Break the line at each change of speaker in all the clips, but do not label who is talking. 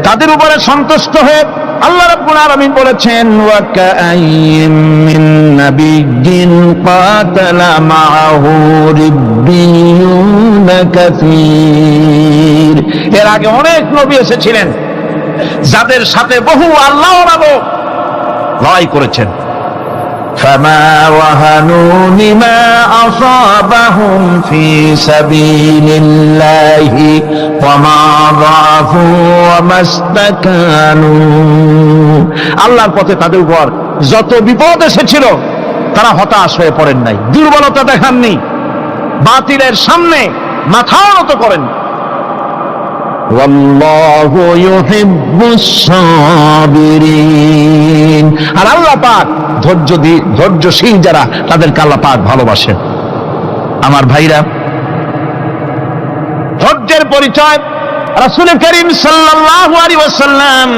তাদের উপরে সন্তুষ্ট হয়ে আল্লাহ রাব্বুল আলামিন বলেছেন, ওয়া কাআইয়িম মিন নাবিয়্যিন কাতালা মাআহু রিব্বিয়ুন কাসীর। এর আগে অনেক নবী এসেছিলেন যাদের সাথে বহু আল্লাহওয়ালা লোক লড়াই করেছেন। ফামা ওয়াহানু লিমা আসাবাহুম ফি সাবিলিল্লাহি ওয়া মা যাফু ওয়া মাস্তাকানু। আল্লাহর পথে তাদের উপর যত বিপদ এসেছিল তারা হতাশ হয়ে পড়েন নাই, দুর্বলতা দেখাননি, বাতিলের সামনে মাথা নত করেন। ওয়াল্লাহু ইউহিব্বুস সাবিরিন। আর আল্লাহ পাক ধৈর্যশীল যারা তাদেরকে আল্লাহ পাক ভালোবাসেন। আমার ভাইরা, ধৈর্যের পরিচয় রাসূল করিম সাল্লাল্লাহু আলাইহি ওয়াসাল্লাম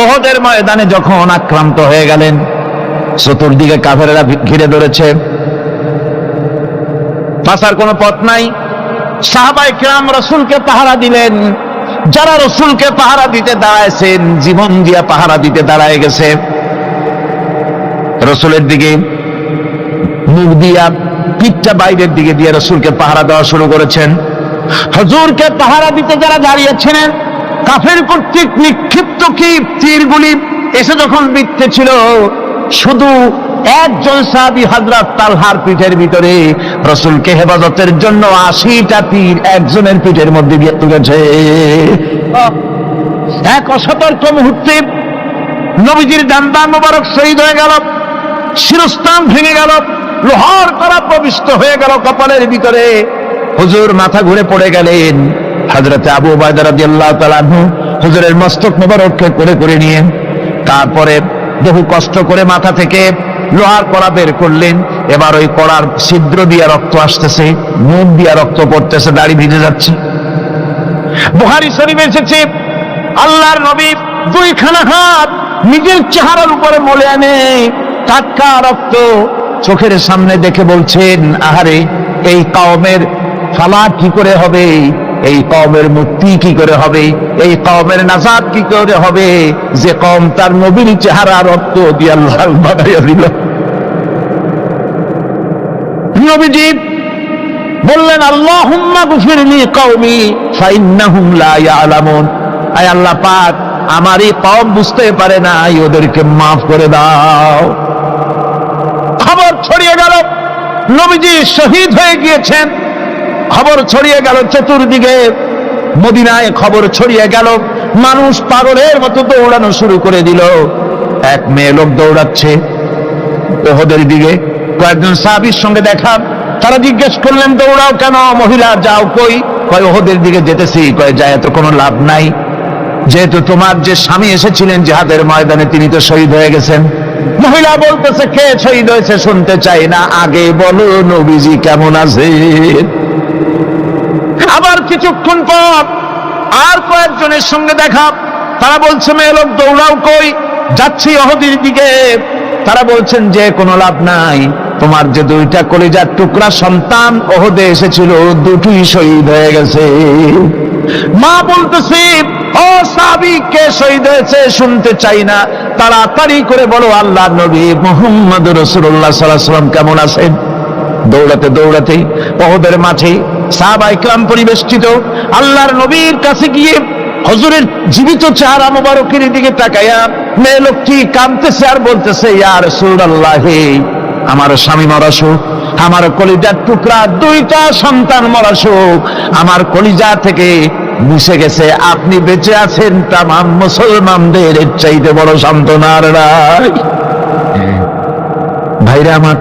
উহুদের ময়দানে যখন আক্রান্ত হয়ে গেলেন, চতুর্দিকে কাফেরেরা ঘিরে ধরেছে, বাঁচার কোনো পথ নাই। সাহাবায়ে কেরাম রাসূলকে পাহারা দিলেন। যারা রাসূলকে পাহারা দিতে দাঁড়াইছেন, জীবন দিয়া পাহারা দিতে দাঁড়ায় গেছে, রাসূলের দিকে মুখ দিয়া পিঠটা বাইরের দিকে দিয়ে রাসূলকে পাহারা দেওয়া শুরু করেছেন। হুজুরকে পাহারা দিতে যারা দাঁড়িয়েছিলেন, কাফের কর্তৃক নিক্ষিপ্ত কি তীরগুলি এসে যখন বিঁধতেছিল, শুধু একজন সাহাবী হযরত তালহার পিঠের ভিতরে রাসূলকে হেফাজতের জন্য 80টা তীর একজনের পিঠের মধ্যে দিয়ে তুলেছে। এক অসতর্ক মুহূর্তে নবীজির ডান্ডা মোবারক শহীদ হয়ে গেল, শিরস্ত্রাণ ভেঙে গেল, লোহার কড়া প্রবিষ্ট হয়ে গেল কপালের ভিতরে। হুজুর মাথা ঘুরে পড়ে গেলেন। হযরতে আবু উবাইদা রাদিয়াল্লাহু তাআলা আনহু হুজুরের মস্তক মোবারককে করে নিয়ে তারপরে বহু কষ্ট করে মাথা থেকে লোহার কড়া বের করলেন। এবার ওই কড়ার ছিদ্র দিয়ে রক্ত আসতেছে, মুখ দিয়ে রক্ত পড়তেছে, দাড়ি ভিজে যাচ্ছে। বুখারী শরীফে এসেছে, আল্লাহর নবী দুইখানা হাত নিজের চেহারার উপরে মলে আনে টাটকা রক্ত চোখের সামনে দেখে বলছেন, আহারে, এই কওমের ফালাক কি করে হবে, এই কওমের মুক্তি কি করে হবে, এই কওমের নাজাত কি করে হবে, যে কওম তার নবীর চেহারা রক্ত দিয়ে লাল বানাইয়া দিল। নবীজি বললেন, আল্লাহুম্মা গফিরলি কওমি ফাইন্নাহুম লা ইয়ালামুন। আয় আল্লাহ পাক, আমার এই কওম বুঝতে পারে না, ওদেরকে মাফ করে দাও। খবর ছড়িয়ে গেল নবীজি শহীদ হয়ে গিয়েছেন। খবর ছড়িয়ে গেল চতুর্দিকে, মদিনায় খবর ছড়িয়ে গেল। মানুষ পাগলের মতো দৌড়ানো শুরু করে দিল। এক মেয়ে লোক দৌড়াচ্ছে উহুদের দিকে, কয়েকজন সাহাবীর সঙ্গে দেখা। তারা জিজ্ঞেস করলেন, দৌড়াও কেন, মহিলা যাও কই? কয় উহুদের দিকে যেতেছি। কয় যায় তো কোনো লাভ নাই, যেহেতু তোমার যে স্বামী এসেছিলেন জিহাদের ময়দানে তিনি তো শহীদ হয়ে গেছেন। মহিলা বলতেছে, কে শহীদ হয়েছে শুনতে চাই না, আগে বলো নবীজি কেমন আছে। আবার কিছুক্ষণ পর আর কয়েকজনের সঙ্গে দেখা। তারা বলছে, মেয়ে লোক দৌড়াও কই? যাচ্ছি উহুদের দিকে। তারা বলছেন যে কোনো লাভ নাই, তোমার যে দুইটা কলিজার টুকরা সন্তান উহুদে এসেছিল দুটোই শহীদ হয়ে গেছে। মা বলতেছে, ও সাহাবী, কে শহীদ হয়েছে শুনতে চাই না, তাড়াতাড়ি করে বলো আল্লাহর নবী মুহাম্মদুর রাসূলুল্লাহ সাল্লাল্লাহু আলাইহি ওয়াসাল্লাম কেমন আছেন। দৌড়াতে দৌড়াতে উহুদের মাঠে সাহাবায়ে কেরাম পরিবেষ্টিত। আল্লাহর নবীর কাছে গিয়ে হুজুরের জীবিত চেহারা মোবারকের দিকে তাকায়া মেয়ে লোকটি কাঁদতেছে আর বলতেছে, ইয়া রাসূলুল্লাহ, আমার স্বামী মরা শোক, আমার কলিজার টুকরা দুইটা সন্তান মরা শোক আমার কলিজা থেকে মুছে গেছে, আপনি বেঁচে আছেন, তামাম মুসলমানদের এর চাইতে বড় সান্ত্বনা আর নাই। ভাইরা আমার,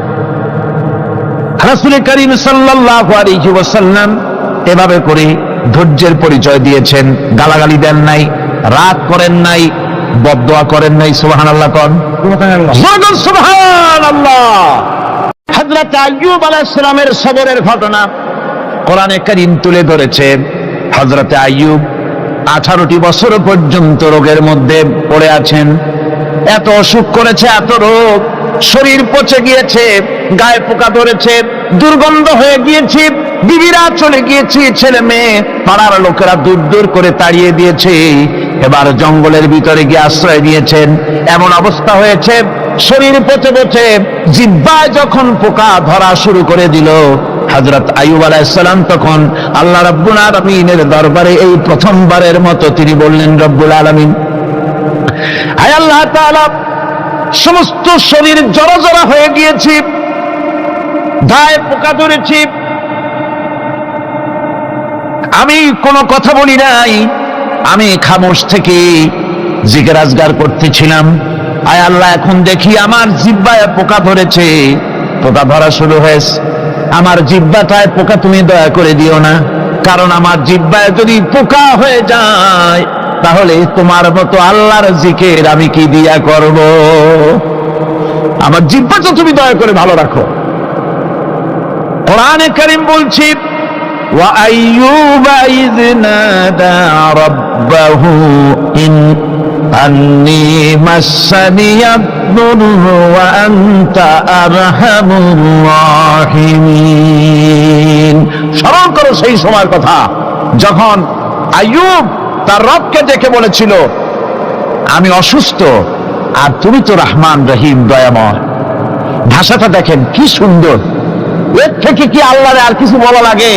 রাসূল করিম সাল্লাল্লাহু আলাইহি ওয়াসাল্লাম এভাবে করে ধৈর্যের পরিচয় দিয়েছেন। গালাগালি দেন নাই, রাগ করেন নাই, বদদোয়া করেন নাই। সুবহানাল্লাহ কোন সুবহানাল্লাহ। হযরত আইয়ুব আলাইহিস সালামের সবরের ঘটনা কোরআনে কারীম তুলে ধরেছে। হযরত আইয়ুব 18টি বছর পর্যন্ত রোগের মধ্যে পড়ে আছেন। এত অসুখ করেছে, এত রোগ, শরীর পচে গিয়েছে, গায়ে পোকা ধরেছে, দুর্গন্ধ হয়ে গিয়েছে, বিবিরা চলে গিয়েছে, ছেলে মেয়ে পাড়ার লোকেরা দূর দূর করে তাড়িয়ে দিয়েছে। এবার জঙ্গলের ভিতরে গিয়ে আশ্রয় নিয়েছেন। এমন অবস্থা হয়েছে, শরীর পচে পচে জিহ্বায় যখন পোকা ধরা শুরু করে দিল, হযরত আইয়ুব আলাইহিস সালাম তখন আল্লাহ রাব্বুল আলামিনের দরবারে এই প্রথমবারের মতো তিনি বললেন, রব্বুল আলামিন, আয় আল্লাহ তাআলা, সমস্ত শরীর জড়জড়া হয়ে গিয়েছে, গায়ে পোকা ধরেছে, আমি কোনো কথা বলি নাই, আমি খামোশ থেকে জিকির আজগার করতেছিলাম। আয় আল্লাহ, এখন দেখি আমার জিহ্বায় পোকা ধরেছে, পোকা ধরা শুরু হয়েছে। আমার জিহ্বাটায় পোকা তুমি দয়া করে দিও না, কারণ আমার জিহ্বায় যদি পোকা হয়ে যায় তাহলে তোমার মতো আল্লাহর জিকির আমি কি দিয়া করব? আমার জিহ্বাটা তুমি দয়া করে ভালো রাখো। কোরআনে কারীম বলছি, وَأَيُّوبَ إِذْ نَادَى رَبَّهُ أَنِّي مَسَّنِيَ الضُّرُّ وَأَنْتَ أَرْحَمُ الراحمين। স্মরণ করো সেই সময়ের কথা যখন আইয়ুব তার রবকে ডেকে বলেছিল, আমি অসুস্থ আর তুমি তো রহমান রহিম, দয়াময়। ভাষাটা দেখেন কি সুন্দর। এর থেকে কি আল্লাহরে আর কিছু বলা লাগে?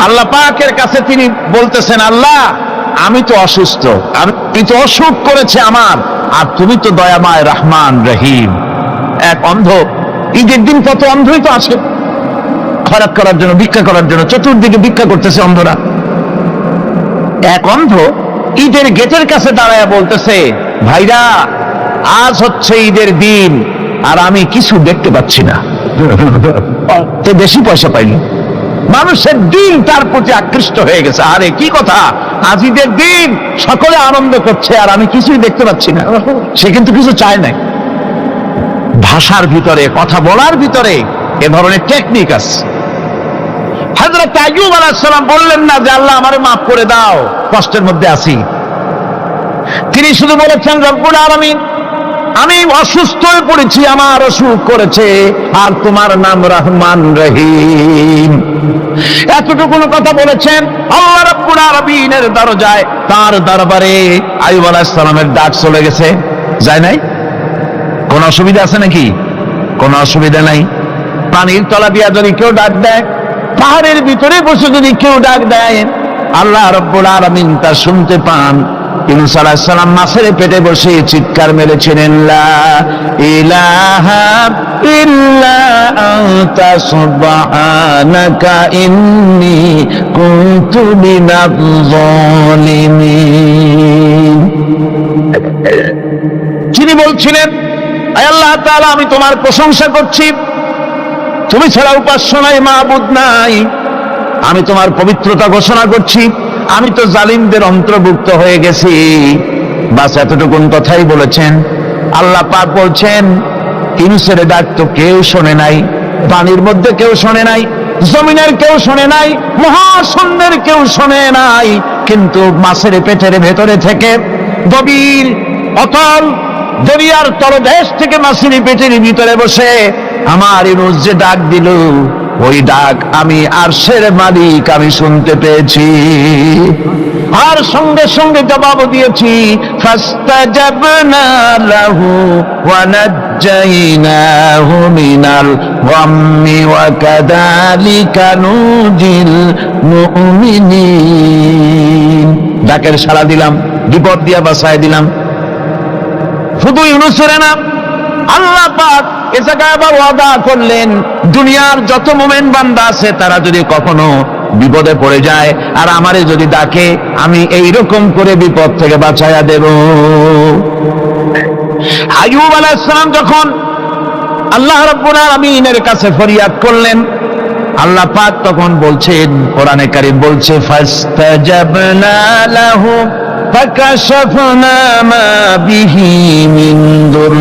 আল্লাহ পাকের কাছে তিনি বলতেছেন, আল্লাহ আমি তো অসুস্থ, আমি তো অসুখ করেছে আমার, আর তুমি তো দয়াময় রহমান রহিম। এক অন্ধ, ঈদের দিন কত অন্ধই তো আসে খয়রাত করার জন্য, ভিক্ষা করার জন্য, চতুর্দিকে ভিক্ষা করতেছে অন্ধরা। এক অন্ধ ঈদের গেটের কাছে দাঁড়ায় বলতেছে, ভাইরা আজ হচ্ছে ঈদের দিন আর আমি কিছু দেখতে পাচ্ছি না। তো বেশি পয়সা পাইল, মানুষের দিন তার প্রতি আকৃষ্ট হয়ে গেছে। আরে কি কথা, আজ ঈদের দিন, সকলে আনন্দ করছে আর আমি কিছুই দেখতে পাচ্ছি না। সে কিন্তু কিছু চায় নাই। ভাষার ভিতরে, কথা বলার ভিতরে এ ধরনের টেকনিক আছে। হযরত আইয়ুব আলাইহিস সালাম বললেন না যে আল্লাহ আমারে মাফ করে দাও, কষ্টের মধ্যে আছি। তিনি শুধু বলেছেন, রব্বুল আলামিন, আমি অসুস্থ হয়ে পড়েছি, আমার অসুখ করেছে, আর তোমার নাম রহমান রহিম। এতটুকু কথা বলেছেন। আল্লাহ রাব্বুল আলামিনের দরজায়, তার দরবারে আইয়ুব আলাইহিস সালামের ডাক চলে গেছে। যায় নাই? কোন অসুবিধা আছে নাকি? কোন অসুবিধা নাই। পানির তলা দিয়া যদি কেউ ডাক দেয়, পাহাড়ের ভিতরে বসে যদি কেউ ডাক দেয়, আল্লাহ রাব্বুল আলামিন তা শুনতে পান। ইউনূস আলাইহিস সালাম মাছের পেটে বসে চিৎকার মেরেছিলেন, লা ইলাহা ইল্লা আনতা সুবহানাকা ইন্নী কুনতু মিনাজ জালিমিন। তিনি বলছিলেন, আয় আল্লাহ তাআলা, আমি তোমার প্রশংসা করছি, তুমি ছাড়া উপাস্য নাই, মাবুদ নাই। আমি তোমার পবিত্রতা ঘোষণা করছি, আমি তো জালিমদের অন্তর্ভুক্ত হয়ে গেছি। বাস এতটুকুন কথাই বলেছেন। আল্লাহ পাক বলছেন, ইউনূসের ডাক তো কেউ শোনে নাই, পানির মধ্যে কেউ শোনে নাই, জমিনের কেউ শোনে নাই, মহাশূন্যের কেউ শোনে নাই, কিন্তু মাছের পেটের ভেতরে থেকে, গভীর অতল দরিয়ার তলদেশ থেকে মাছের পেটের ভিতরে বসে আমার ইউনূস যে ডাক দিল, ওই ডাক আমি আরশের মালিক আমি শুনতে পেয়েছি, আর সঙ্গে সঙ্গে জবাব দিয়েছি। ফাস্তাজাবনা লাহু ওয়া নাজ্জাইনাহু মিনাল গাম্মি ওয়া কাযালিকা নুজিল মুমিনিন। ডাকের সাড়া দিলাম, বিপদ দিয়া বাঁচায় দিলাম। শুধু ইউনূসের না, আল্লাহ পাক এ জায়গায় আবার ওয়াদা করলেন, দুনিয়ার যত মুমিন বান্দা আছে তারা যদি কখনো বিপদে পড়ে যায় আর আমারে যদি ডাকে, আমি এইরকম করে বিপদ থেকে বাঁচায়া দেব। আইয়ুব আলাইহিস সালাম যখন আল্লাহ রাব্বুল আলামিনের কাছে ফরিয়াদ করলেন, আল্লাহ পাক তখন বলছেন, কোরআনে কারীম বলছে, ফাস্তাজাবনা লাহু فكشفنا ما به من ضر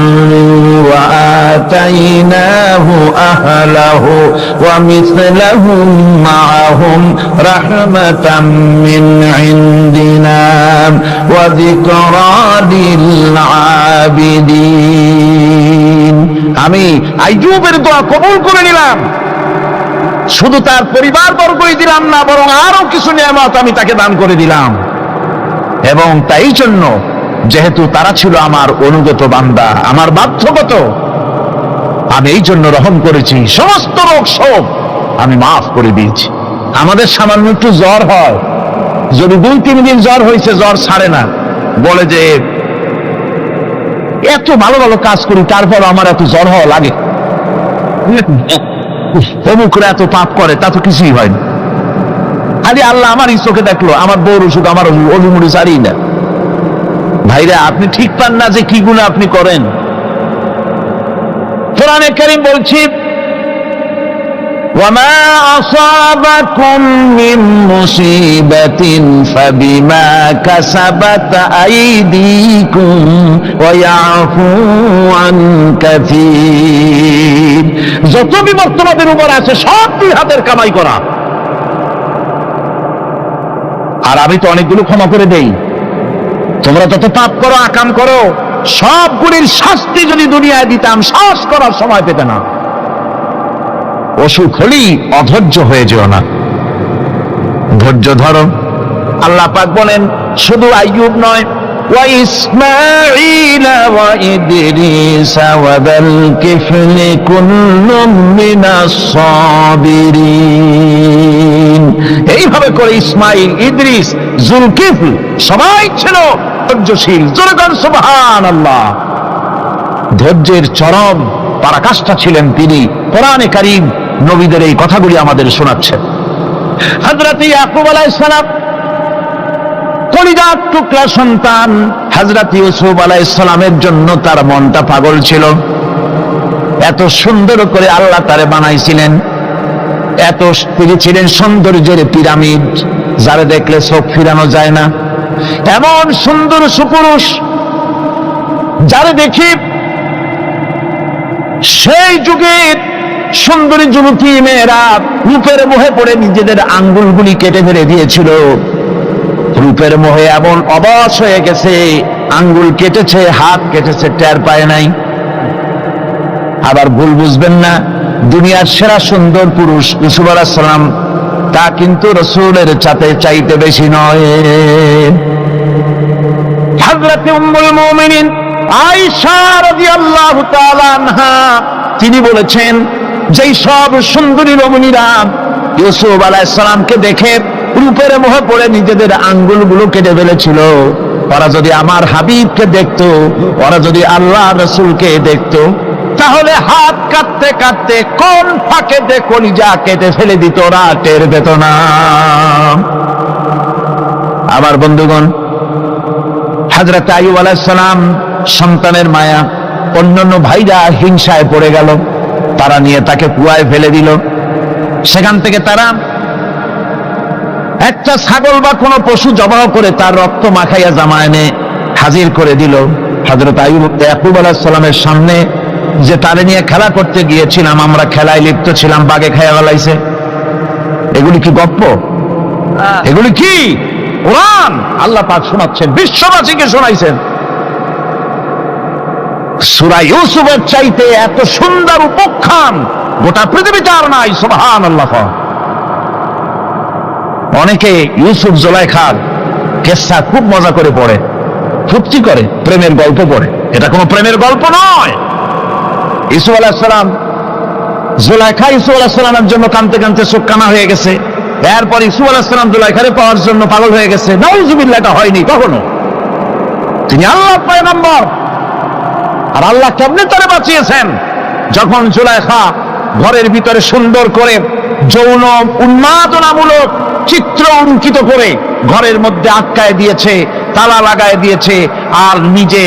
وآتيناه أهله ومثلهم معهم رحمة من عندنا وذكرى للعابدين। আমি আইয়ুবের দোয়া কবুল করে নিলাম। শুধু তার পরিবার বর্গই দিলাম না, বরং আরো কিছু নিয়ামত আমি তাকে দান করে দিলাম। এবং তাই জন্য যেহেতু তারা ছিল আমার অনুগত বান্দা, আমার বাধ্যগত, আমি এই জন্য রহম করেছি, সমস্ত রোগ শোক আমি মাফ করে দিয়েছি। আমাদের সামান্য একটু জ্বর হয়, যদি 2-3 দিন জ্বর হয়েছে, জ্বর ছাড়ে না, বলে যে এত ভালো ভালো কাজ করি তারপর আমার এত জ্বর হওয়া লাগে, অমুকরা এত পাপ করে, তা তো কিছুই হয়নি। আরে আল্লাহ আমার এই চোখে দেখলো, আমার বউর অসুখ, আমার অজুমুড়ি সারি না। ভাইরা, আপনি ঠিক পান না যে কি গুনাহ আপনি করেন। কোরআনে কারীম বলছি, وما أصابكم من مصيبة فبما كسبت أيديكم ويعفو عن كثير। যত বিপদ তোমাদের উপর আছে সব দুই হাতের কামাই করা। আর আমি তো অনেকগুলো ক্ষমা করে দেই। তোমরা যত পাপ করো, আকাম করো, সবগুলির শাস্তি যদি দুনিয়ায় দিতাম, শ্বাস করার সময় পেতে না। অসুখ হলেই অধৈর্য হয়ে যেও না, ধৈর্য ধরো। আল্লাহ পাক বলেন, শুধু আইয়ুব নয়, ওয়া ইসমাঈল ওয়া ইদরিস ওয়া যাল কিফলি কুল্লুম মিনাস সাবিরিন। এইভাবে করে ইসমাঈল, ইদ্রিস, যুলকিফল সবাই ছিল ধৈর্যশীল। জোরে বলেন সুবহানাল্লাহ। ধৈর্যের চরম পরাকাষ্ঠা ছিলেন তিনি। কোরআনে কারীম নবীদের এই কথাগুলি আমাদের শোনাচ্ছেন। হযরত ইয়াকুব আলাইহিস সালাম, কলিজার টুকরা সন্তান হযরত ইউসুফ আলাইহিস সালামের জন্য তার মনটা পাগল ছিল। এত সুন্দর করে আল্লাহ তারে বানাইছিলেন, এত তিনি ছিলেন সৌন্দর্যের পিরামিড, যারা দেখলে চোখ ফিরানো যায় না। এমন সুন্দর সুপুরুষ, যারা দেখি সেই যুগের সুন্দরী যুবতী মেয়েরা রূপের মোহে পড়ে নিজেদের আঙ্গুলগুলি কেটে ফেলে দিয়েছিল। রূপের মোহে এমন অবশ হয়ে গেছে, আঙ্গুল কেটেছে, হাত কেটেছে, টের পায় নাই। আবার ভুল বুঝবেন না, দুনিয়ার সেরা সুন্দর পুরুষ ইউসুফ আলাইহিস সালাম, তা কিন্তু রাসূলের চাইতে বেশি নয়। হযরত উম্মুল মুমিনিন আয়েশা রাদিয়াল্লাহু তাআলা আনহা, তিনি বলেছেন, যেই সব সুন্দরী রমণীরা ইউসুফ আলাইহিস সালামকে দেখে রূপের মোহে পড়ে নিজেদের আঙ্গুলগুলো কেটে ফেলেছিল, ওরা যদি আমার হাবিবকে দেখতো, ওরা যদি আল্লাহ রাসূলকে দেখতো, তাহলে হাত কাটতে কাটতে কোন ফাঁকে কলিজা কেটে ফেলে দিত, ওরা টের পেত না। আমার বন্ধুগণ, হযরত আইয়ুব আলাইহিস সালাম সন্তানের মায়া, অন্যান্য ভাইরা হিংসায় পড়ে গেল, তারা নিয়ে তাকে কুয়ায় ফেলে দিল। সেখান থেকে তারা একটা ছাগল বা কোনো পশু জবাহ করে তার রক্ত মাখাইয়া জামায় এনে হাজির করে দিল হযরত ইয়াকুব আলাইহিস সালামের সামনে, যে তারে নিয়ে খেলা করতে গিয়েছিলাম, আমরা খেলায় লিপ্ত ছিলাম, বাগে খাইয়া ফেলাইছে। এগুলি কি গপ্প? এগুলি কি কোরআন? আল্লাহ পাক শোনাচ্ছেন, বিশ্ববাসীকে শোনাইছেন। সূরা ইউসুফের চাইতে এত সুন্দর উপাখ্যান গোটা পৃথিবীতে আর নাই। সুবহানাল্লাহ। অনেকে ইউসুফ জুলাইখার কিসসা খুব মজা করে পড়ে, ফুর্তি করে, প্রেমের গল্প পড়ে। এটা কোনো প্রেমের গল্প নয়। ইউসুফ আলাইহিস সালাম, জুলাইখা ইউসুফ আলাইহিস সালামের জন্য কাঁদতে কাঁদতে চোখ কানা হয়ে গেছে। এরপর ইউসুফ আলাইহিস সালাম জুলাইখারে পাওয়ার জন্য পাগল হয়ে গেছে। নাউজুবিল্লাহ, এটা হয়নি কখনো। তিনি আল্লাহর পয়গম্বর। আর আল্লাহ কেমনে তারে বাঁচিয়েছেন? যখন জুলাইখা ঘরের ভিতরে সুন্দর করে যৌন উন্মাদনামূলক চিত্র অঙ্কিত করে ঘরের মধ্যে আটকায় দিয়েছে, তালা লাগায় দিয়েছে, আর নিজে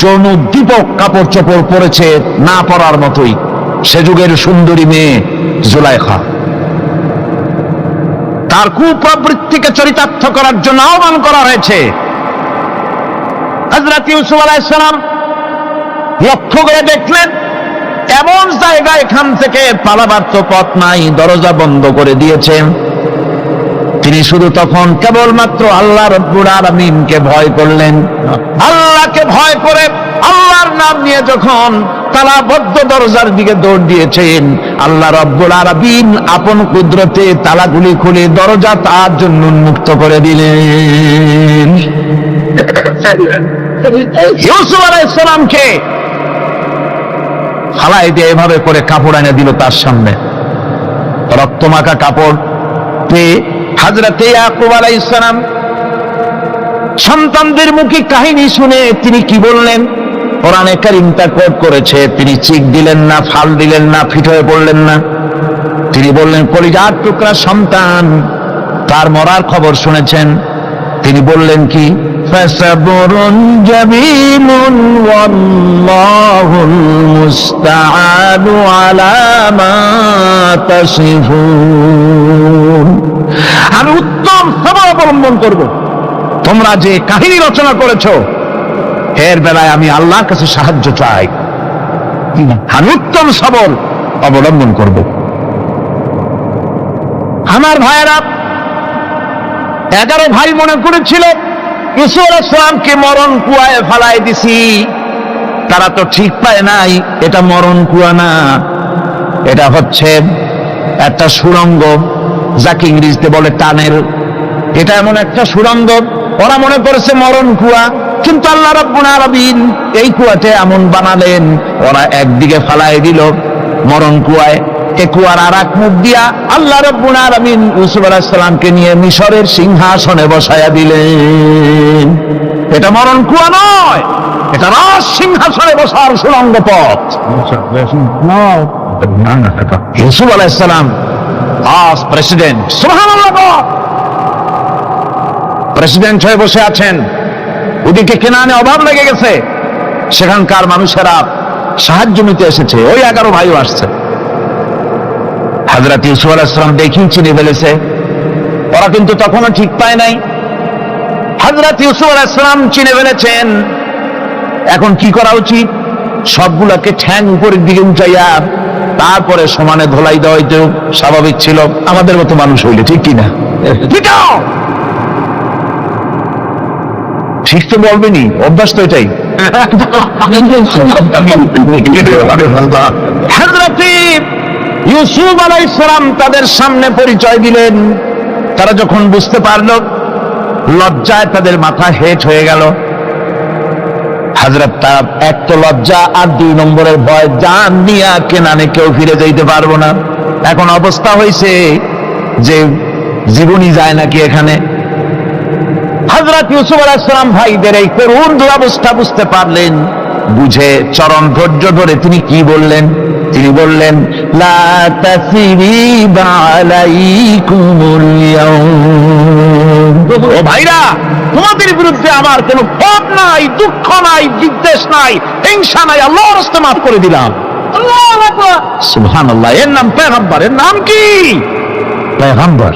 যৌন দীপক কাপড় চোপড় পরেছে না পরার মতোই। সে যুগের সুন্দরী মেয়ে জুলাইখা, তার কুপ্রবৃত্তিকে চরিতার্থ করার জন্য আহ্বান করা হয়েছে। হযরত ইউসুফ আলাইহিস সালাম লক্ষ্য করে দেখলেন এমন জায়গা, এখান থেকে পালাবার তো পথ নাই, দরজা বন্ধ করে দিয়েছেন। তিনি শুধু তখন কেবলমাত্র আল্লাহ রাব্বুল আলামিনকে ভয় করলেন। আল্লাহকে ভয় করে আল্লাহর নাম নিয়ে যখন তালাবদ্ধ দরজার দিকে দৌড় দিয়েছেন। আল্লাহ রাব্বুল আলামিন আপন কুদরতে তালাগুলি খুলে দরজা তার জন্য উন্মুক্ত করে দিলেন। ইউসুফ আলাইহিস সালামকে ফালাই দিয়ে এভাবে করে কাপড় এনে দিল তার সামনে, রক্তমাখা কাপড় পেয়ে হযরত ইয়াকুব আলাইহিস সালাম সন্তানদের মুখে কাহিনী শুনে তিনি কি বললেন? কোরআনে কারীমটা কোট করেছে, তিনি চিক দিলেন না, ফাল দিলেন না, ফিট হয়ে পড়লেন না। তিনি বললেন, কলিজার টুকরা সন্তান তার মরার খবর শুনেছেন। তিনি বললেন কি? ফাসাবরুন জামিলুন ওয়াল্লাহুল মুস্তাআনু আলা মা তাসিফুন। আমি উত্তম সবর অবলম্বন করব। তোমরা যে কাহিনী রচনা করেছো এর বেলায় আমি আল্লাহর কাছে সাহায্য চাই। আমি উত্তম সবর অবলম্বন করব। আমার ভাইয়েরা, 11 ভাই মনে করেছিল ইউসুফ আলাইহিস সালামকে মরণ কুয়ায় ফেলাই দিছি। তারা তো ঠিক পায় নাই এটা মরণ কুয়া না, এটা হচ্ছে একটা সুড়ঙ্গ, যাকে ইংরেজিতে বলে টানেল। এটা এমন একটা সুড়ঙ্গ, ওরা মনে করেছে মরণ কুয়া, কিন্তু আল্লাহ রাব্বুল আলামিন এই কুয়াতে এমন বানালেন, ওরা একদিকে ফালাই দিল মরণ কুয়ায়, এই কুয়ার আর এক মুখ দিয়া আল্লাহ রাব্বুল আলামিন ইউসুফ আলাইহিস সালামকে নিয়ে মিশরের সিংহাসনে বসায়া দিলেন। এটা মরণ কুয়া নয়, এটা রাজ সিংহাসনে বসার সুড়ঙ্গ পথ। ইউসুফ আলাইহিস সালাম আজ প্রেসিডেন্ট, সুবহানাল্লাহ, প্রেসিডেন্ট হয়ে বসে আছেন। ওদিকে কেনানে অভাব লেগে গেছে, সেখানকার মানুষেরা সাহায্য নিতে এসেছে, ওই 11 ভাইও আসছে। হযরত ইউসুফ আলাইহিস সালাম দেখেই চিনে ফেলেছে, ওরা কিন্তু তখনও ঠিক পায় নাই। হযরত ইউসুফ আলাইহিস সালাম চিনে ফেলেছেন। এখন কি করা উচিত? সবগুলোকে ঠ্যাং উপরের দিকে উঠাইয়া তারপরে সমানে ধোলাই দেওয়াই তো স্বাভাবিক ছিল, আমাদের মতো মানুষ হইলে, ঠিক কিনা? ঠিক তো বলবেনি, অভ্যাস তো এটাই। হযরত ইউসুফ আলাইহিস সালাম তাদের সামনে পরিচয় দিলেন। তারা যখন বুঝতে পারল, লজ্জায় তাদের মাথা হেট হয়ে গেল। হযরত তার এক তো লজ্জা, আর 2 নম্বরের ভয়, জান নিয়া কেনানে কেউ ফিরে যাইতে পারবো না। এখন অবস্থা হয়েছে যে জীবনই যায় নাকি এখানে। হযরত ইউসুফ আলাইহিস সালাম ভাইদের এই করুণ দুরবস্থা বুঝতে পারলেন, বুঝে চরম ধৈর্য ধরে তিনি কি বললেন? তিনি বললেন, লা তাসরিবা আলাইকুমুল ইয়াউম। ও ভাইরা, তোমাদের বিরুদ্ধে আমার কোনো ক্ষোভ নাই, দুঃখ নাই, বিদ্বেষ নাই, হিংসা নাই, আল্লাহর রাস্তায় মাফ করে দিলাম। আল্লাহু আকবার, সুবহানাল্লাহ। এর নাম পয়গম্বর। এর নাম কি? পয়গম্বর।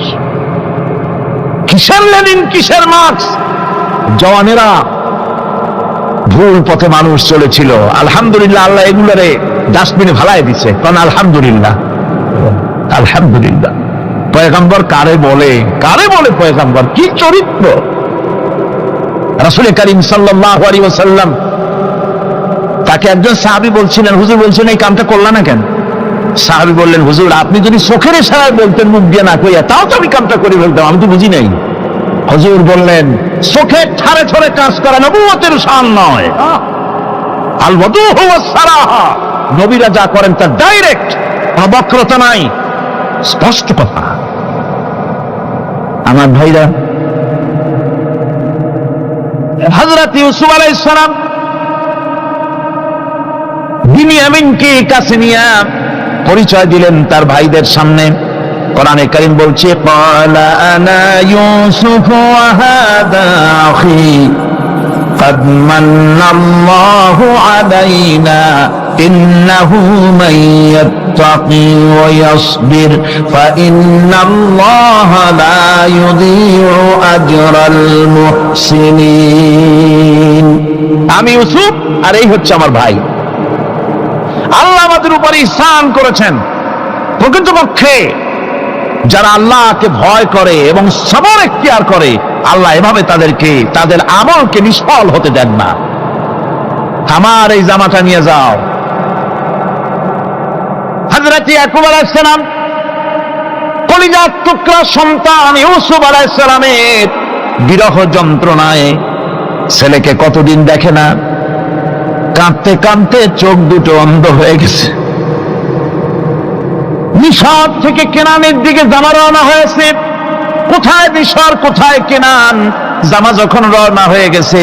কিসের লেনিন, কিসের মার্কস? জওয়ানেরা, ভুল পথে মানুষ চলেছিল, আলহামদুলিল্লাহ আল্লাহ এগুলারে ডাস্টবিনে ফালাই দিছে। কারণ আলহামদুলিল্লাহ, আলহামদুলিল্লাহ। পয়গম্বর কারে বলে? কারে বলে পয়গম্বর? কি চরিত্র! রাসূল করিম সাল্লাল্লাহু আলাইহি ওয়াসাল্লাম তাকে একজন সাহাবী বলছিলেন, হুজুর বলছেন এই কামটা করলা না কেন? সাহাবী বললেন, হুজুর আপনি যদি চোখের ইশারায় বলতেন, মুখ দিয়ে না কইয়া, তাও তো আমি কামটা করে ফেলতাম, আমি তো বুঝি নাই। হুজুর বললেন, চোখের ঠারে ঠারে কাজ করা নবুয়তের শান নয়। আল ওয়াদুহু ওয়াস সারাহা, নবীরা যা করেন তা ডাইরেক্ট, কোনো বক্রতা নাই, স্পষ্ট কথা। আমার ভাইরা, হযরত ইউসুফ আলাইহিস সালাম বিনিয়ামিনকে কাছে নিয়ে পরিচয় দিলেন তার ভাইদের সামনে। কোরআনে কারীম বলছে, ক্বালা আনা ইউসুফ ওয়া হাদা আখি قد من الله علينا إنه من يتقي ويصبر فإن الله لا يضيع أجر المحسنين। আমি ইউসুফ আর এই হচ্ছে আমার ভাই। আল্লাহ আমাদের উপর ইহসান করেছেন। প্রকৃতপক্ষে যারা আল্লাহকে ভয় করে এবং সবর এখতিয়ার করে, আল্লাহ এভাবে তাদেরকে, তাদের আমলকে নিষ্ফল হতে দেন না। আমার এই জামাটা নিয়ে যাও, ইয়াকুব আলাইহিস সালাম কলিজার টুকরা সন্তান ইউসুফ আলাইহিস সালামের বিরহ যন্ত্রণায় ছেলেকে কতদিন দেখে না, কাঁদতে কাঁদতে চোখ দুটো অন্ধ হয়ে গেছে। মিশর থেকে কেনানের দিকে জামা রওনা হয়েছে। কোথায় মিশর, কোথায় কেনান? জামা যখন রওনা হয়ে গেছে,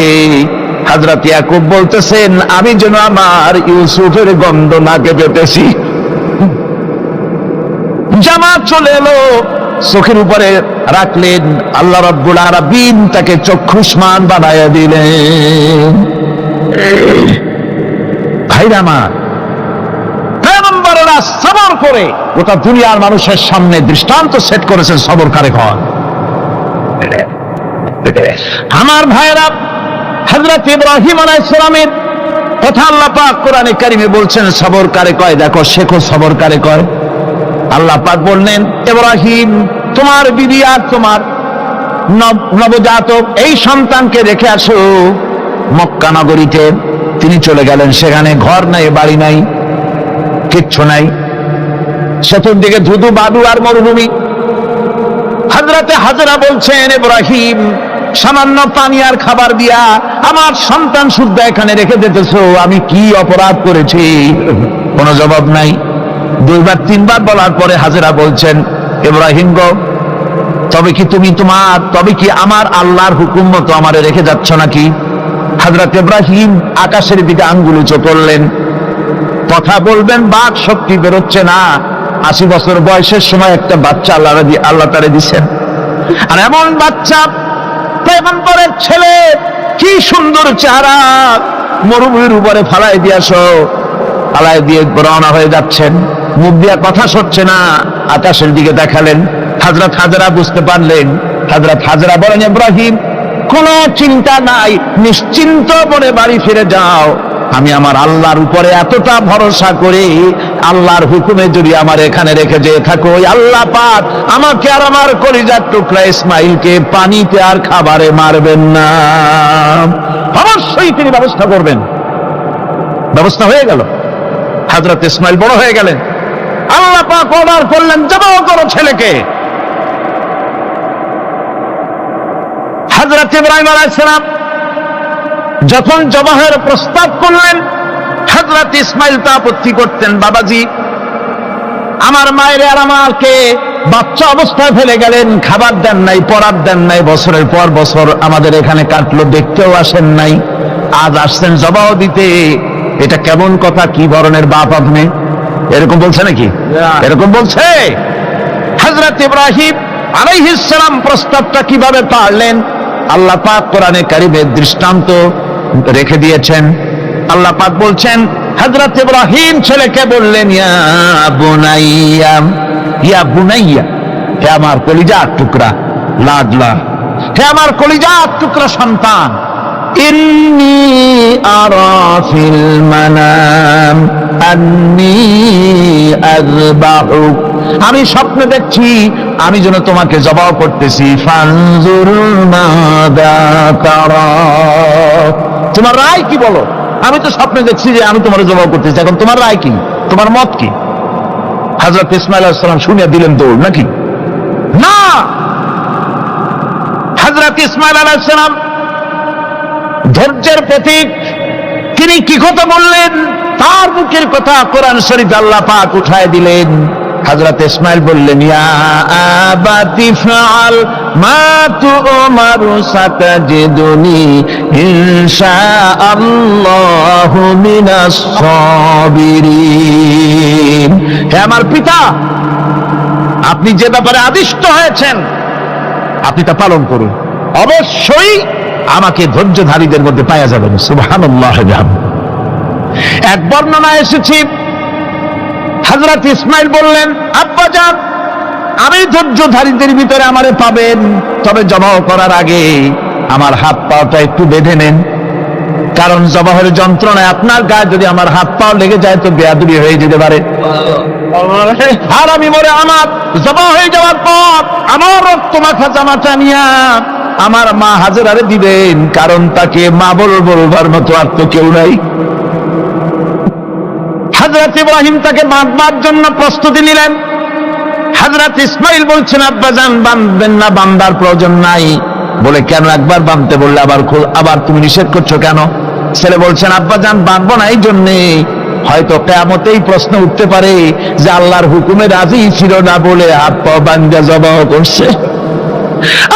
হযরত ইয়াকুব বলতেছেন, আমি যেন আমার ইউসুফের গন্ধ নাকে পেতেছি। জামা চলে এলো, চোখের উপরে রাখলেন, আল্লাহ রাব্বুল আলামিন তাকে চক্ষুষ্মান বানায়া দিলেন। ভাইরা আমার, পয়গম্বররা সবর করে গোটা দুনিয়ার মানুষের সামনে দৃষ্টান্ত সেট করেছেন সবর কারে হয়। আমার ভাইরা, হযরত ইব্রাহিম আলাইহিস সালামের কথা আল্লাহ পাক কোরআনে কারিমে বলছেন সবর কারে কয়, দেখো শেখো সবর কারে কয়। আল্লাহ পাক বললেন, ইব্রাহিম তোমার বিবি আর তোমার নবজাতক এই সন্তানকে রেখে আসো মক্কা নগরীতে। তিনি চলে গেলেন, সেখানে ঘর নাই, বাড়ি নাই, কিচ্ছু নাই, চতুর্দিকে ধুধু বালু আর মরুভূমি। হযরতে হাজরা বলছেন, ইব্রাহিম সামান্য পানি আর খাবার দিয়া আমার সন্তান শুদ্ধ এখানে রেখে দিতেছো, আমি কি অপরাধ করেছি? কোনো জবাব নাই। দুইবার তিনবার বলার পরে হাজরা বলছেন, ইব্রাহিম গো, তবে কি আমার আল্লাহর হুকুম মতো আমারে রেখে যাচ্ছ নাকি? হযরত ইব্রাহিম আকাশের দিকে আঙ্গুল উঁচু করলেন। কথা বলবেন, বাক শক্তি বেরোচ্ছে না। 80 বছর বয়সের সময় একটা বাচ্চা আল্লাহ তারে দিচ্ছেন, আর এমন বাচ্চা পয়গম্বরের ছেলে, কি সুন্দর চেহারা, মরুভূমির উপরে ফালাই দিয়েছো, ফালাই দিয়ে রওনা হয়ে যাচ্ছেন, মুখ দিয়া কথা সরছে না, আকাশের দিকে দেখালেন। হযরত হাজরা বুঝতে পারলেন। হযরত হাজরা বলেন, ইব্রাহিম কোনো চিন্তা নাই, নিশ্চিন্ত মনে বাড়ি ফিরে যাও। আমি আমার আল্লাহর উপরে এতটা ভরসা করি, আল্লাহর হুকুমে যদি আমার এখানে রেখে যেয়ে থাকো, আল্লাহ পাক আমাকে আর আমার কলিজার টুকরা ইসমাইলকে পানিতে আর খাবারে মারবেন না, অবশ্যই তিনি ব্যবস্থা করবেন। ব্যবস্থা হয়ে গেল। হযরত ইসমাইল বড় হয়ে গেলেন। আল্লাহ পাক অর্ডার করলেন, জবাহ করো ছেলেকে। হযরত ইব্রাহিম আলাইহিস সালাম যখন জবাহের প্রস্তাব করলেন, হযরত ইসমাইল তা আপত্তি করতেন, বাবাজি আমার মায়ের আর আমাকে বাচ্চা অবস্থায় ফেলে গেলেন, খাবার দেন নাই, পরার দেন নাই, বছরের পর বছর আমাদের এখানে কাটলো, দেখতেও আসেন নাই, আজ আসছেন জবাহ দিতে, এটা কেমন কথা? কি ধরনের বাপ আপনি? এরকম বলছে নাকি? এরকম বলছে। হযরত ইব্রাহিম আলাইহিস সালাম প্রস্তাবটা কিভাবে পারলেন? আল্লাহ পাক কোরআনে কারিমে দৃষ্টান্ত রেখে দিয়েছেন। আল্লাহ পাক বলছেন, হযরত ইব্রাহিম ছেলেকে বললেন, ইয়া বুনাইয়া, ইয়া বুনাইয়া, হে আমার কলিজার টুকরা লাডলা, হে আমার কলিজার টুকরা সন্তান, ইন্নী আরা ফিল মানাম আন্নী আযবাহুক, আমি স্বপ্নে দেখছি আমি যেন তোমাকে জবাহ করতেছি, ফানজুর মাযা তারা, তোমার রায় কি বলো? আমি তো স্বপ্নে দেখছি যে আমি তোমার জবাহ করতেছি, এখন তোমার রায় কি, তোমার মত কি? হযরত ইসমাঈল আলাইহিস সালাম শুনিয়া দিলেন দৌড়, নাকি না? হযরত ইসমাঈল আলাইহিস সালাম ধৈর্যের প্রতীক, তিনি কি কথা বললেন? তার মুখের কথা কোরআন শরীফ আল্লাহ পাক উঠায় দিলেন। হযরত ইসমাঈল বললেন, ইয়া আবাতি ফাআল মা তু'মারু সাতাজিদুনি ইনশাআল্লাহু মিনাস সাবিরিন, হে আমার পিতা, আপনি যে ব্যাপারে আদিষ্ট হয়েছেন আপনি তা পালন করুন, অবশ্যই আমাকে ধৈর্যধারীদের মধ্যে পাওয়া যাবেন। সুবহানাল্লাহ। এক বর্ণনা এসেছে, হযরত ইসমাঈল বললেন, আব্বাজান আমি ধৈর্যধারীদের ভিতরে আমারে পাবেন, তবে জবাহ করার আগে আমার হাত পাটা একটু বেঁধে নেন, কারণ জবাহের যন্ত্রণায় আপনার গায়ে যদি আমার হাত পাও লেগে যায় তো বেয়াদবি হয়ে যেতে পারে, আর আমি মরে আমার জবাহ হয়ে যাওয়ার পর আমার রক্ত মাখা জামাটা নিয়া আমার মা হাজেরারে দিবেন, কারণ তাকে মা বলবার মতো আর তো কেউ নাই। হযরত ইব্রাহিম তাকে বাঁধবার জন্য প্রস্তুতি নিলেন। হযরত ইসমাইল বলছেন, আব্বাজান বাঁধবেন না, বাঁধার প্রয়োজন নাই। বলে কেন? একবার বাঁধতে বললে আবার তুমি নিষেধ করছো কেন? ছেলে বলছেন, আব্বাজান বাঁধবো না এই জন্যে, হয়তো কিয়ামতেই প্রশ্ন উঠতে পারে যে আল্লাহর হুকুমে রাজি ছিল না বলে হাত পা বাঁধা জবাহ করছে।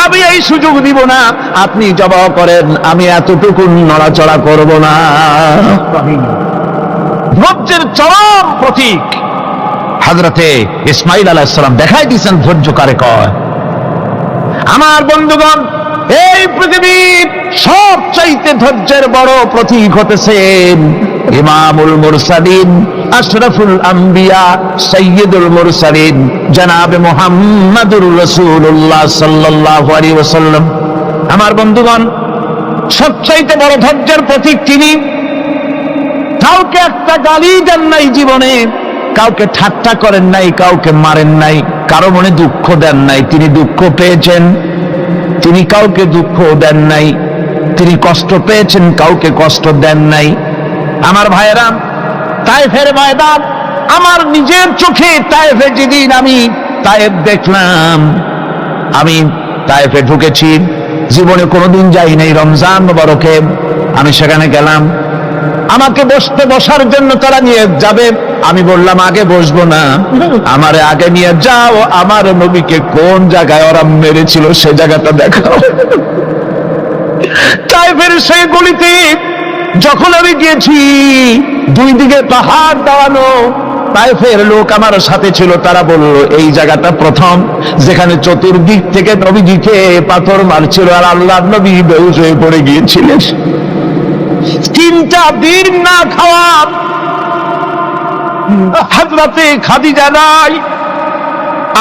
আমি এই সুযোগ দিব না, আপনি জবাহ করেন, আমি এতটুকু নড়াচড়া করব না। ধৈর্যের চরম প্রতীক হযরতে ইসমাইল আলাইহিস সালাম দেখাই দিয়েছেন ধৈর্য কারে কয়। আমার বন্ধুগণ, এই পৃথিবীর সবচাইতে ধৈর্যের বড় প্রতীক হতেছেন ইমামুল মুরসালিন, আশরাফুল আম্বিয়া, সাইয়্যিদুল মুরসালিন, জনাবে মুহাম্মাদুর রাসূলুল্লাহ সাল্লাল্লাহু আলাইহি ওয়াসাল্লাম। আমার বন্ধুগণ, সবচাইতে বড় ধৈর্যের প্রতীক তিনি। কাউকে একটা গালি দেন নাই জীবনে, কাউকে ঠাট্টা করেন নাই, কাউকে মারেন নাই, কারো মনে দুঃখ দেন নাই। তিনি দুঃখ পেয়েছেন, তিনি কাউকে দুঃখ দেন নাই। তিনি কষ্ট পেয়েছেন, কাউকে কষ্ট দেন নাই। আমার ভাইয়েরা, তায়েফের ময়দান, আমার নিজের চোখে তায়েফে যেদিন আমি তায়েফ দেখলাম, আমি তায়েফে ঢুকেছি, জীবনে কোনোদিন যাই নাই। রমজান মুবারকে আমি সেখানে গেলাম, আমাকে বসার জন্য তারা নিয়ে যাবে। আমি বললাম আগে বসবো না, আমারে আগে নিয়ে যাও, আমার নবীকে কোন জায়গায় ওরা মেরেছিল সে জায়গাটা দেখাও। তায়েফের সেই গলিতে যখন আমি গিয়েছি, দুই দিকে পাহাড় দাঁড়ানো, তায়েফের লোক আমার সাথে ছিল, তারা বলল এই জায়গাটা প্রথম যেখানে চতুর্দিক থেকে নবীজিকে পাথর মারছিল আর আল্লাহর নবী বেহুশ হয়ে পড়ে গিয়েছিলেন। 3টা দিন না খাওয়া, হযরতে খাদিজা নাই,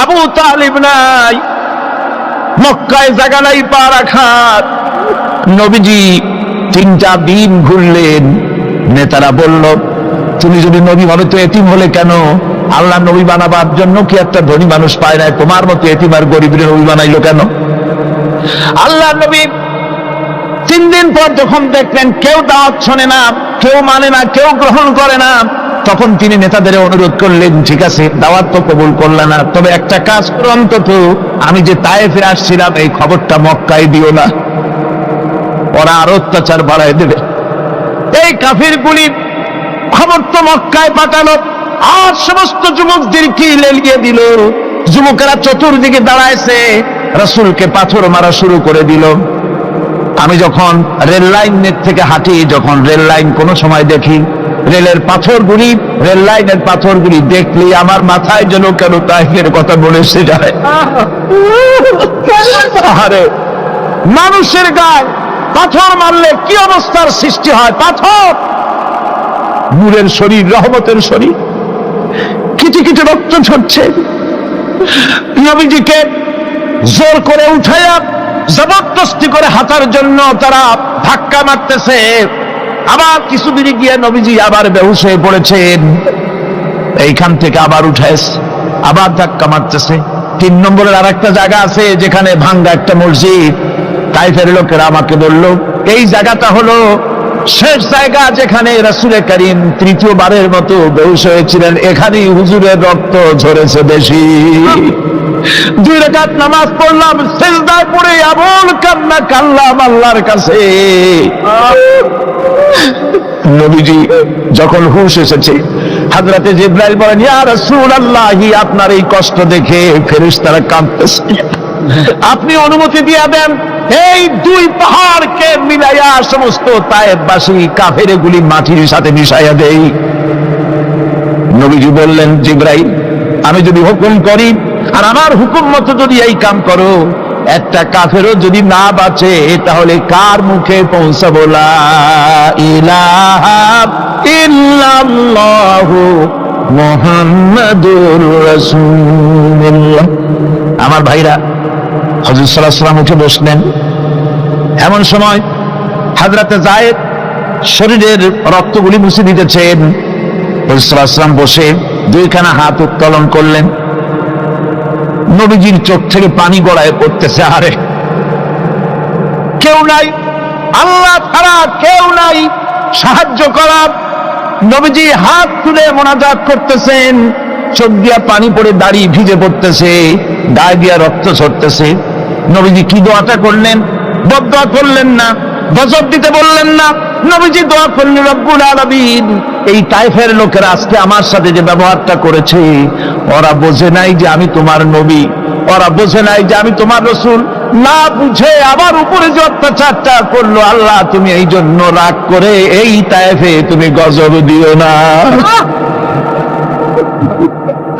আবু তালিব নাই, মক্কায় জায়গা নাই পা রাখার। নবীজি 3টা দিন ঘুরলেন। নেতারা বলল, তুমি যদি নবী হবে তো এতিম হলে কেন? আল্লাহ নবী বানাবার জন্য কি একটা ধনী মানুষ পায় না? তোমার মতো এতিম আর গরিবের নবী বানাইলো কেন? আল্লাহ নবী 3 দিন পর যখন দেখলেন কেউ দাওয়াত শোনে না, কেউ মানে না, কেউ গ্রহণ করে না, তখন তিনি নেতাদের অনুরোধ করলেন, ঠিক আছে দাওয়াত তো কবুল করলে না, তবে একটা কাজ করো, অন্তত আমি যে তায়েফে আসছিলাম এই খবরটা মক্কায় দিও না, ওরা আরো অত্যাচার বাড়ায় দেবে। এই কাফিরগুলি খবর তো মক্কায় পাঠালো, আর সমস্ত যুবকদেরকে লেলিয়ে দিল। যুবকেরা চতুর্দিকে দাঁড়াইছে, রাসূলকে পাথর মারা শুরু করে দিল। আমি যখন রেল লাইনের থেকে হাঁটি, যখন রেল লাইন কোনো সময় দেখি, রেলের পাথরগুলি, রেল লাইনের পাথরগুলি দেখলে আমার মাথায় যেন কেন তাইফের কথা বলে এসে যায়। আরে মানুষের গায়ে পাথর মারলে কি অবস্থার সৃষ্টি হয়! পাথর নূরের শরীর, রহমতের শরীর, কিটি কিটি রক্ত ঝরছে। নবীজিকে জোর করে উঠাইয়া জবরদস্তি করে হাঁটার জন্য তারা ধাক্কা মারতেছে। আবার কিছুদিন গিয়ে নবীজি আবার বেহুশ হয়ে পড়েছেন, এইখান থেকে আবার উঠাইছে, আবার ধাক্কা মারতেছে। 3 নম্বরের আর একটা জায়গা আছে যেখানে ভাঙ্গা একটা মসজিদ। তাইফের লোকেরা আমাকে বলল এই জায়গাটা হলো শেষ জায়গা যেখানে রাসূল করিম 3য়বারের মতো বেহুশ হয়েছিলেন, এখানেই হুজুরের রক্ত ঝরেছে বেশি। 2 রাকাত নামাজ পড়লাম, সিজদায় পড়ে এমন কান্না কাঁদলাম আল্লাহর কাছে। নবীজি যখন হুঁশ এসেছে, হযরতে জিবরাইল বলেন, ইয়া রাসূলুল্লাহ, আপনার এই কষ্ট দেখে ফেরেশতারা কাঁদতেছে, আপনি অনুমতি দিয়ে দেন এই 2 পাহাড়কে মিলাইয়া সমস্ত তায়েফবাসী কাফেরগুলি মাটির সাথে মিশাইয়া দেই। নবীজি বললেন, জিবরাইল, আমি যদি হুকুম করি আর আমার হুকুম মতো যদি এই কাম করো, একটা কাফেরও যদি না বাঁচে তাহলে কার মুখে পৌঁছাবো লা ইলাহা ইল্লাল্লাহু মুহাম্মাদুর রাসূলুল্লাহ। আমার ভাইরা, হযরত সাল্লাল্লাহু আলাইহি ওয়াসাল্লাম উঠে বসলেন। এমন সময় হযরতে যায়েদ শরীরের রক্তগুলি মুছে দিতেছেন। হযরত সাল্লাল্লাহু আলাইহি ওয়াসাল্লাম বসে 2খানা হাত উত্তোলন করলেন। নবীজির চোখ থেকে পানি গড়ায় পড়তেছে। আরে কেউ নাই, আল্লাহ ছাড়া কেউ নাই সাহায্য করার। নবীজি হাত তুলে মোনাজাত করতেছেন, চোখ দিয়া পানি পড়ে দাড়ি ভিজে পড়তেছে, গায়ে দিয়া রক্ত ঝরতেছে। নবীজি কি দোয়াটা করলেন? বদদোয়া করলেন না, গজব দিতে বললেন না। নবীজি দোয়া করলেন, রব্বুল আলামিন, এই তায়েফের লোকেরা আজকে আমার সাথে যে ব্যবহারটা করেছে, ওরা বোঝে নাই যে আমি তোমার নবী, ওরা বোঝে নাই যে আমি তোমার রাসূল। না বুঝে আমার উপরে যে অত্যাচারটা করলো, আল্লাহ তুমি এই জন্য রাগ করে এই তায়েফে তুমি গজব দিও না।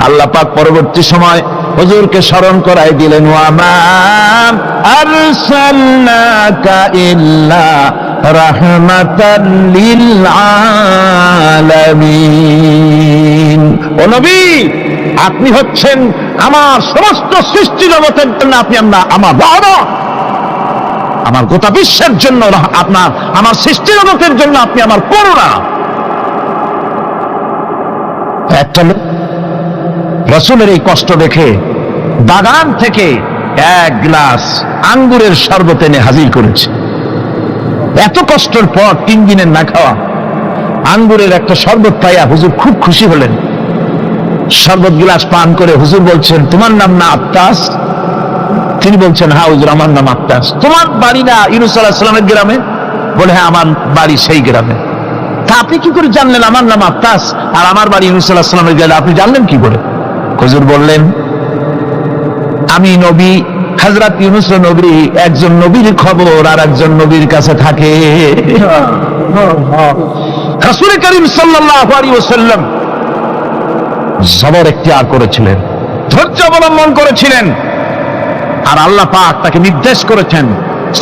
আল্লাহ পাক পরবর্তী সময় হুজুরকে স্মরণ করাই দিলেন, ওয়ামা আরসালনাকা ইল্লা রাহমাতাল লিল আলামিন। ও নবী, আপনি হচ্ছেন আমার সমস্ত সৃষ্টি জগতের জন্য, আপনি আমার বাবা, আমার গোটা বিশ্বের জন্য আপনার, আমার সৃষ্টি জগতের জন্য আপনি আমার করুণা। একটা লোক রাসূলের এই কষ্ট দেখে বাগান থেকে এক গ্লাস আঙ্গুরের শরবত এনে হাজির করেছে। এত কষ্টের পর 3 দিনের না খাওয়া আঙ্গুরের একটা শরবত পাইয়া হুজুর খুব খুশি হলেন। শরবত গ্লাস পান করে হুজুর বলছেন, তোমার নাম না আত্তাস? তিনি বলছেন, হ্যাঁ হুজুর, আমার নাম আত্তাস। তোমার বাড়ি না ইউনূস আলাইহিস সালামের গ্রামে? বলে, হ্যাঁ, আমার বাড়ি সেই গ্রামে। তা আপনি কি করে জানলেন আমার নাম আত্তাস আর আমার বাড়ি ইউনূস আলাইহিস সালামের গ্রামে? আপনি জানলেন কি করে? হুজুর বললেন, আমি নবী, হযরত ইউনূস নবী, একজন নবীর খবর আর একজন নবীর কাছে থাকে। রাসূল করিম সাল্লাল্লাহু আলাইহি ওয়াসাল্লাম সবর ইখতিয়ার করেছিলেন, ধৈর্য অবলম্বন করেছিলেন, আর আল্লাহ পাক তাকে নির্দেশ করেছেন,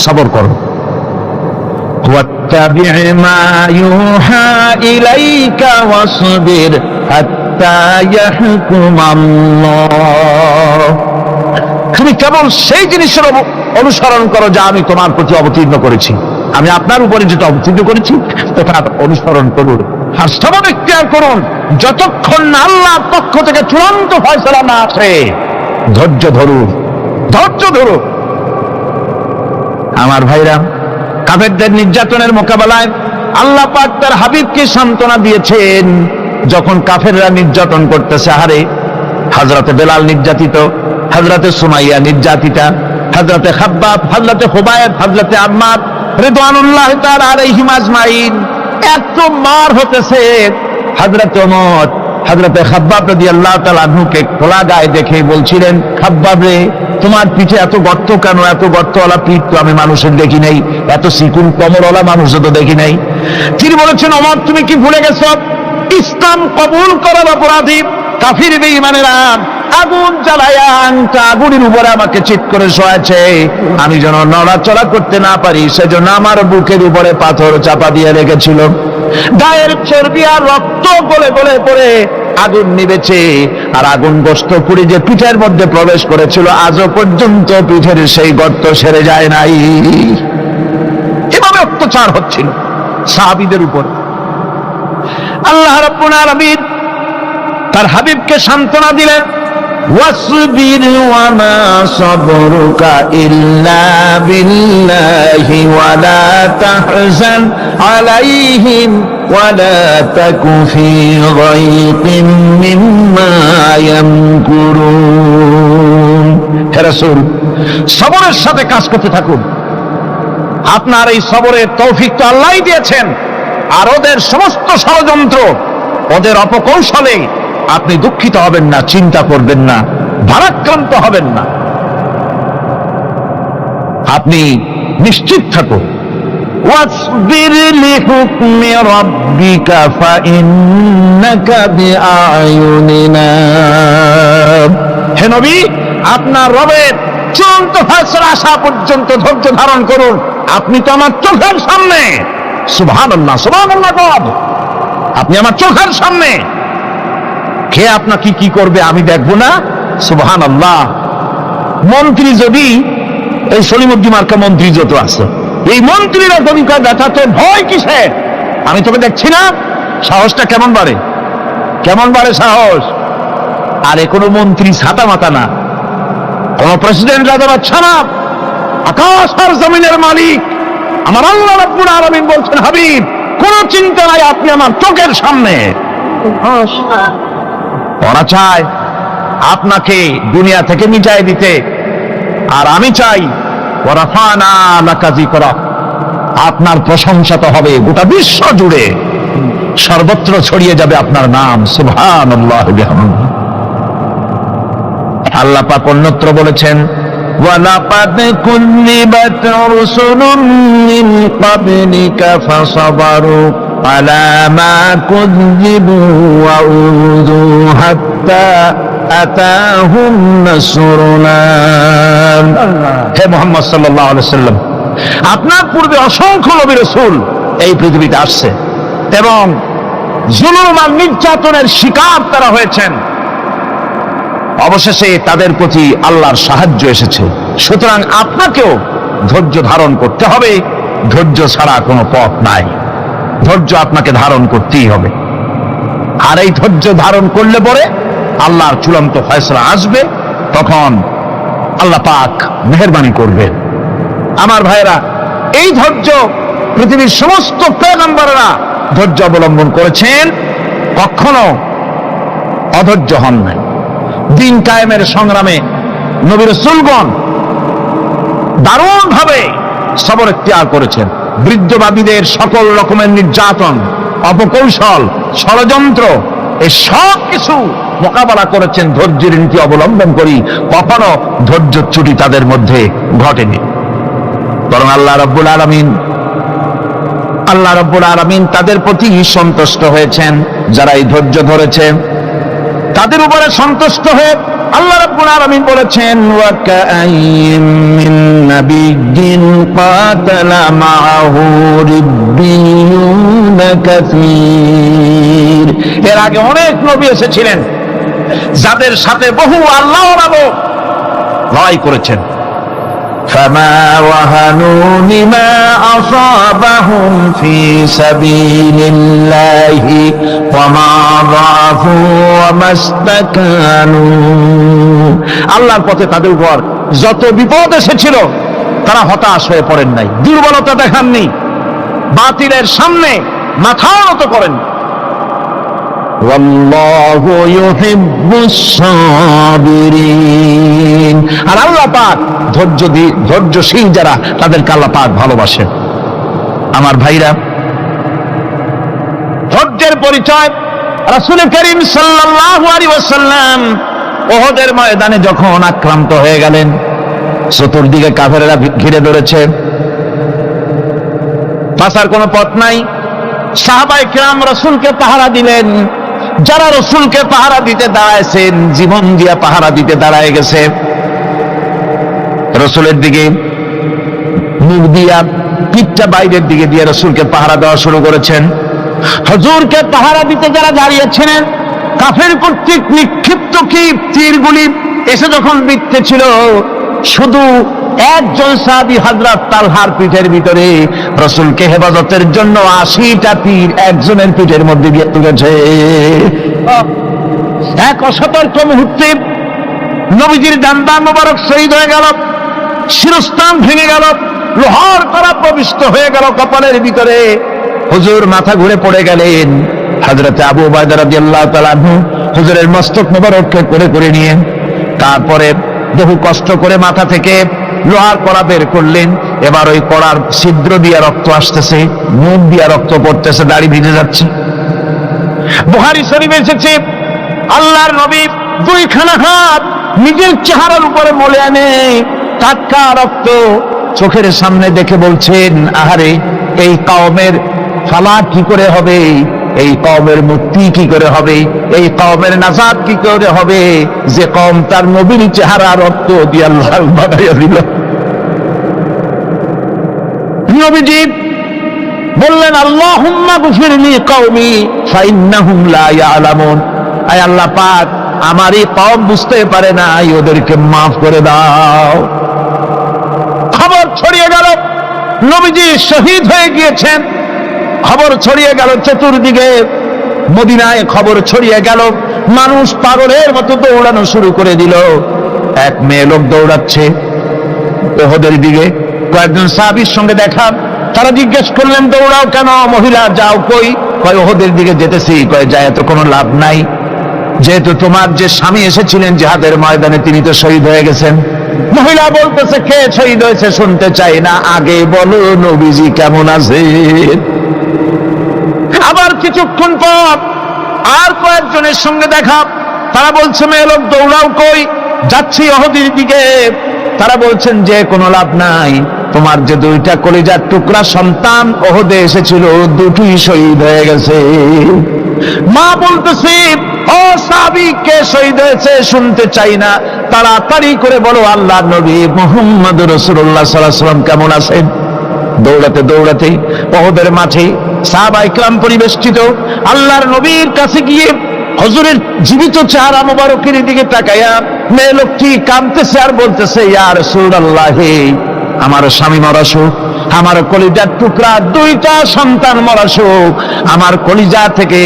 সবর করো। ওয়াত্তাবি' মা ইউহা ইলাইকা ওয়াসবির হাত্তা ইয়াহকুমাল্লাহ। তুমি কেবল সেই জিনিসের অনুসরণ করো যা আমি তোমার প্রতি অবতীর্ণ করেছি। আমি আপনার উপরে যেটা অবতীর্ণ করেছি তার অনুসরণ করুন, আর সবর ইখতিয়ার করুন যতক্ষণ না আল্লাহর পক্ষ থেকে চূড়ান্ত ফয়সালা না আসে। ধৈর্য ধরুন, ধৈর্য ধরুন। আমার ভাইরা, কাফেরদের নির্যাতনের মোকাবেলায় আল্লাহ পাক তার হাবিবকে সান্ত্বনা দিয়েছেন। যখন কাফেররা নির্যাতন করতেছে, হারে হযরতে বেলাল নির্যাতিত, হযরতে সুমাইয়া নির্যাতিতা, হযরতে খাব্বাব, হযরতে খুবাইব, হযরতে আম্মার রিদওয়ানুল্লাহি তাআলা আলাইহিম আজমাইন, এত মার হতেছে। হযরতে ওমর হযরতে খাব্বাব রাদিয়াল্লাহু তাআলা আনহুকে খোলা গায়ে দেখে বলছিলেন, খাব্বাব রে, তোমার পিঠে এত গর্ত কেন? এত গর্তওয়ালা পিঠ তো আমি মানুষের দেখি নাই, এত চিকুন কোমরওয়ালা মানুষ তো দেখি নাই। তিনি বলেছেন, ওমর তুমি কি ভুলে গেছো? ইসলাম কবুল করার অপরাধী কাফির বেঈমানেরা আগুন জ্বালায়া আগুনের উপরে আমাকে চিৎ করে শোয়াছে। আমি যেন নড়াচড়া করতে না পারি সেজন্য আমার বুকের উপরে পাথর চাপা দিয়ে রেখেছিল। গায়ের চর্বি আর রক্ত গলে গলে পড়ে আগুন নিবেছে, আর আগুন গোস্ত পুড়ে যে পিঠের মধ্যে প্রবেশ করেছিল আজও পর্যন্ত পিঠের সেই গর্ত সেরে যায় নাই। এভাবে অত্যাচার হচ্ছিল সাহাবীদের উপর। আল্লাহ রাব্বুল আলামিন তার হাবিবকে সান্ত্বনা দিলেন, ওয়াসবির ওয়ামা সাবরুকা ইল্লা বিল্লাহি ওয়ালা তাহজান আলাইহিম ওয়ালা তাকু ফি গায়তিন মিম্মা ইয়ামকুরুন। হে রাসূল, সবরের সাথে কাজ করতে থাকুন। আপনার এই সবরের তৌফিক তো আল্লাহই দিয়েছেন, আর ওদের সমস্ত ষড়যন্ত্র, ওদের অপকৌশলে আপনি দুঃখিত হবেন না, চিন্তা করবেন না, ভারাক্রান্ত হবেন না। আপনি নিশ্চিত থাকুন। ওয়াসবির লিহুকমি রাব্বিকা ফাইন্নাকা বিআয়ুনিনা। হে নবী, আপনার রবের চূড়ান্ত ফয়সালা আসা পর্যন্ত ধৈর্য ধারণ করুন। আপনি তো আমার চোখের সামনে। সুবহানাল্লাহ, সুবহানাল্লাহ। আপনি আমার চোখের সামনে। কে আপনাকে কি করবে আমি দেখবো না? সুবহানাল্লাহ। মন্ত্রী যদি, এই সলিমুদ্দিন মার্কা মন্ত্রী যত আছে, এই মন্ত্রীরা যদি কয় ব্যথা তো ভয় কিসে? আমি তোকে দেখছি না? সাহসটা কেমন বাড়ে, কেমন বাড়ে সাহস। আরে কোনো মন্ত্রী ছাতা মাতা না, কোন প্রেসিডেন্ট রাজা বাচ্চা না, আকাশ আর জমিনের মালিক আমার আল্লাহ রাব্বুল আলামিন বলছেন, হাবিব কোনো চিন্তা নাই, আপনি আমার চোখের সামনে। ওরা চায় আপনাকে দুনিয়া থেকে মিটাই দিতে, আর আমি চাই ওয়ারাফানা লাকা যিকরা, আপনার প্রশংসা তো হবে গোটা বিশ্ব জুড়ে, সর্বত্র ছড়িয়ে যাবে আপনার নাম। সুবহানাল্লাহ বিহামদিহি। আল্লাহ পাক অন্যত্র বলেছেন, ওয়ালাকাদ কুযযিবাত রুসুলুম মিন ক্বাবলিকা ফাসাবারু আলা মা কুযযিবু ওয়া উযু হাত্তা আতাহুম নাসরুনা। হে মুহাম্মদ সাল্লাল্লাহু আলাইহি ওয়াসাল্লাম, আপনার পূর্বে অসংখ্য নবী রাসূল এই পৃথিবীতে আসছে এবং জুলুম আর নির্যাতনের শিকার তারা হয়েছেন। অবশেষে তাদের প্রতি আল্লাহর সাহায্য এসেছে। সুতরাং আপনাকেও ধৈর্য ধারণ করতে হবে, ধৈর্য ছাড়া কোনো পথ নাই। ধৈর্য আপনাকে ধারণ করতেই হবে, আর এই ধৈর্য ধারণ করলে পরে আল্লাহর চূড়ান্ত ফয়সালা আসবে, তখন আল্লাহ পাক মেহেরবানি করবেন। আমার ভাইরা, এই ধৈর্য পৃথিবীর সমস্ত পয়গম্বররা ধৈর্য অবলম্বন করেছেন, কখনো অধৈর্য হন নাই। দিন কায়েমের সংগ্রামে নবী রাসূলগণ দারুণ ভাবে সবর ইখতিয়ার করেছেন। বৃদ্ধবাদীদের সকল রকমের নির্যাতন, অপকৌশল, ষড়যন্ত্র, এই সব কিছু মোকাবেলা করেছেন ধৈর্যের নীতি অবলম্বন করি। কখনো ধৈর্যচ্যুতি তাদের মধ্যে ঘটেনি, বরং আল্লাহ রাব্বুল আলামিন তাদের প্রতি সন্তুষ্ট হয়েছেন। যারা এই ধৈর্য ধরেছে তাদের উপরে সন্তুষ্ট হয়ে আল্লাহ রাব্বুল আলামিন বলেছেন, ওয়া কাআইয়িম মিন নাবিয়্যিন কাতালা মাআহু রিব্বিয়ুন কাসীর। এর আগে অনেক নবী এসেছিলেন যাদের সাথে বহু আল্লাহওয়ালা লোক লড়াই করেছেন। فما وهنوا لما أصابهم في سبيل الله وما ضعفوا وما استكانوا। আল্লাহর পথে তাদের উপর যত বিপদ এসেছিল তারা হতাশ হয়ে পড়েন নাই, দুর্বলতা দেখাননি, বাতিলের সামনে মাথা নত করেন। ওয়াল্লাহু ইউহিব্বুস সাবিরিন। আর আল্লাহ পাক ধৈর্যশীল যারা, তাদেরকে আল্লাহ পাক ভালোবাসেন। আমার ভাইরা, ধৈর্যের পরিচয় রাসূল করিম সাল্লাল্লাহু আলাইহি ওয়াসাল্লাম উহুদের ময়দানে যখন আক্রান্ত হয়ে গেলেন, চতুর্দিকে কাফেররা ঘিরে ধরেছে, বাঁচার কোনো পথ নাই। সাহাবায়ে কিরাম রাসূলকে পাহারা দিলেন। যারা রাসূলকে পাহারা দিতে দাঁড়াইছেন, জীবন দিয়া পাহারা দিতে দাঁড়ায় গেছে, রাসূলের দিকে মুখ দিয়া, পিঠটা বাইরের দিকে দিয়ে রাসূলকে পাহারা দেওয়া শুরু করেছেন। হুজুরকে পাহারা দিতে যারা দাঁড়িয়েছিলেন, কাফের কর্তৃক নিক্ষিপ্ত কি তীরগুলি এসে যখন বিঁধতেছিল, শুধু একজন সাহাবী হযরত তালহার পিঠের ভিতরে রাসূলকে হেফাজতের জন্য 80টা তীর একজনের পিঠের মধ্যে দিয়ে তুলেছে। এক অসতর্ক মুহূর্তে নবীজির ডান্ডা মোবারক শহীদ হয়ে গেল, শিরস্থান ভেঙে গেল, লোহার কড়া প্রবিষ্ট হয়ে গেল কপালের ভিতরে। হুজুর মাথা ঘুরে পড়ে গেলেন। হযরত আবু উবাইদা রাদিয়াল্লাহু তাআলা আনহু হুজুরের মস্তক মোবারককে করে নিয়ে তারপরে বহু কষ্ট করে মাথা থেকে লোহার কড়া বের করলেন। এবার ওই কড়ার ছিদ্র দিয়ে রক্ত আসতেছে, মুখ দিয়ে রক্ত পড়তেছে, দাড়ি ভিজে যাচ্ছে। বুখারী শরীফে এসেছে, আল্লাহর নবী দুইখানা হাত নিজের চেহারার উপরে মলে আনে, টাটকা রক্ত চোখের সামনে দেখে বলছেন, আহারে, এই কওমের ফালাক কি করে হবে, এই কওমের মুক্তি কি করে হবে, এই কওমের নাজাত কি করে হবে, যে কওম তার নবীর চেহারা রক্ত দিয়ে আল্লাহ বানাইয়া দিল। নবীজি বললেন, আল্লাহুম্মা গফিরলি কওমি ফাইন্নাহুম লা ইয়ালামুন। আয় আল্লাহ পাক, আমার এই কওম বুঝতে পারে না, ওদেরকে মাফ করে দাও। খবর ছড়িয়ে গেল নবীজি শহীদ হয়ে গিয়েছেন। খবর ছড়িয়ে গেল চতুর্দিকে, মদিনায় খবর ছড়িয়ে গেল। মানুষ পাগলের মতো দৌড়ানো শুরু করে দিল। এক মেয়ে লোক দৌড়াচ্ছে উহুদের দিকে, কয়েকজন সাহাবীর সঙ্গে দেখা। তারা জিজ্ঞেস করলেন দৌড়াও কেন মহিলা, যাও কই? কয় ওহদের দিকে যেতেছি। কয় যায় তো কোনো লাভ নাই, যেহেতু তোমার যে স্বামী এসেছিলেন জিহাদের ময়দানে তিনি তো শহীদ হয়ে গেছেন। মহিলা বলতেছে কে শহীদ হয়েছে শুনতে চাই না, আগে বলো নবীজি কেমন আছে। আবার কিছুক্ষণ পর আর কয়েকজনের সঙ্গে দেখা, তারা বলছে মেয়ে লোক দৌড়াও কই? যাচ্ছি ওহদের দিকে। তারা বলছেন যে কোনো লাভ নাই, তোমার যে দুইটা কলিজার টুকরা সন্তান ওহদে এসেছিল দুটোই শহীদ হয়ে গেছে। মা বলতেছে ও সাহাবী কে শহীদ হয়েছে শুনতে চাই না, তাড়াতাড়ি করে বলো আল্লাহর নবী মুহাম্মদ রাসূলুল্লাহ সাল্লাল্লাহু আলাইহি ওয়াসাল্লাম কেমন আছেন। দৌড়াতে দৌড়াতে ওহদের মাঠে সাহাবায়ে কেরাম পরিবেষ্টিত, আল্লাহর নবীর কাছে গিয়ে হুজুরের জীবিত চেহারা মোবারকের দিকে তাকায়া মেয়ে লোকটি কাঁদতেছে আর বলতেছে ইয়া রাসূলুল্লাহ, আমার স্বামী মরা শোক, আমার কলিজার টুকরা দুইটা সন্তান মরা শোক আমার কলিজা থেকে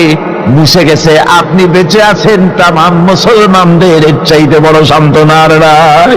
মুছে গেছে, আপনি বেঁচে আছেন তামাম মুসলমানদের চাইতে বড় সান্ত্বনার রায়।